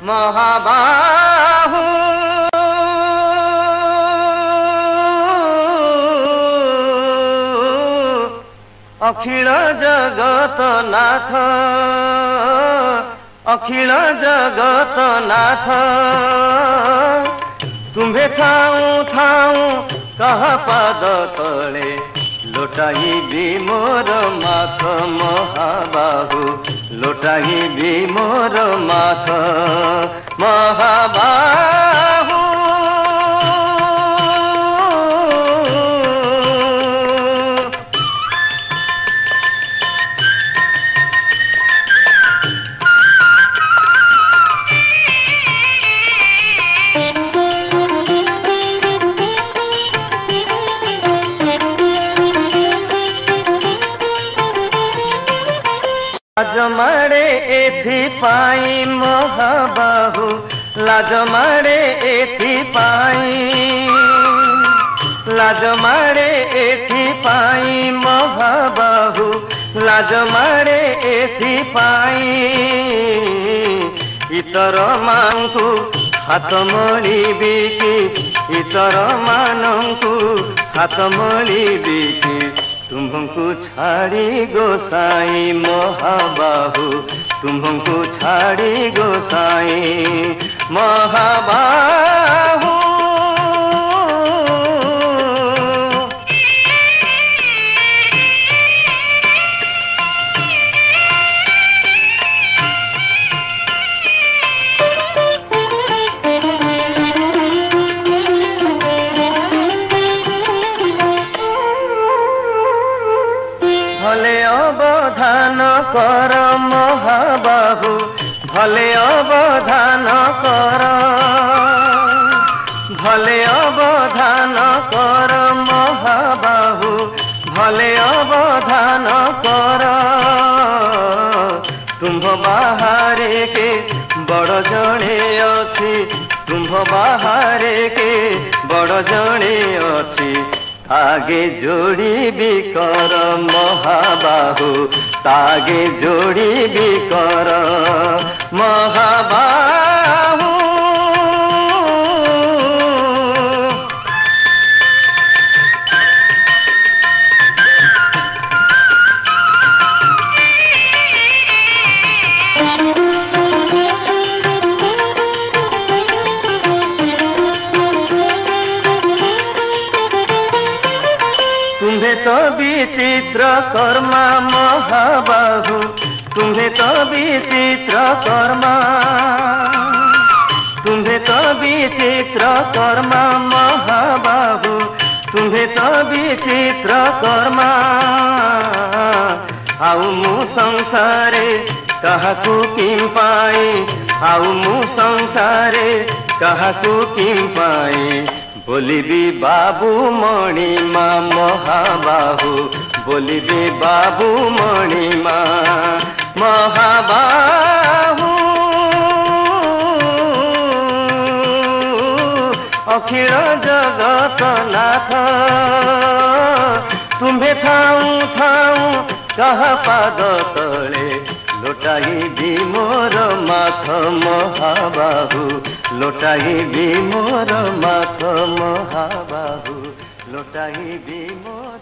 महाबाहु अखिल जगत नाथ अखिल जगत नाथ तुम्हें थाऊ थाऊ कह पाद तले लोटाई भी मोर माथ महाबाहु लोटाई भी मोर माथ महाबाहु लाज मारे एथि पाई महाबाहु लाज मारे एथि पाई लाज मारे एथि पाई महाबाहु लाज मारे एथि पाई इतर मानकु हाथ मळिबी कि इतर मानकु हाथ मळिबी कि तुम्हको छाड़ी गोसाई महाबाहु तुम्हको छाड़ी गोसाई महाबाहु भले अवधान कर महाबाहु भले अवधान कर भले अवधान कर महाबाहु भले अवधान कर तुम्भ बाहरे के बड़ जणे अछि तुम्भ बाहरे के बड़ जणे अछि तागे जोड़ी भी कर महाबाहु तागे जोड़ी भी कर महाबाहु तुम्हें तो विचित्र कर्मा महाबाहु तुम्हें तो विचित्र कर्मा तुम्हें तो विचित्र कर्मा महाबाहु तुम्हें तो विचित्र कर्मा आउ मु संसारे काहाकु किम पाई आउ मु संसारे काहाकु किम पाई बोलिबी बाबू मणिमा महाबाहु बोलिबी बाबू मणिमा महाबाहु अखिल जगत नाथ तुम्हें थाऊ थाऊ कह पाद तले लोटाई भी मोर माथ महाबाहु लोटाई भी मोर माथ महाबाहु लोटाई भी मोर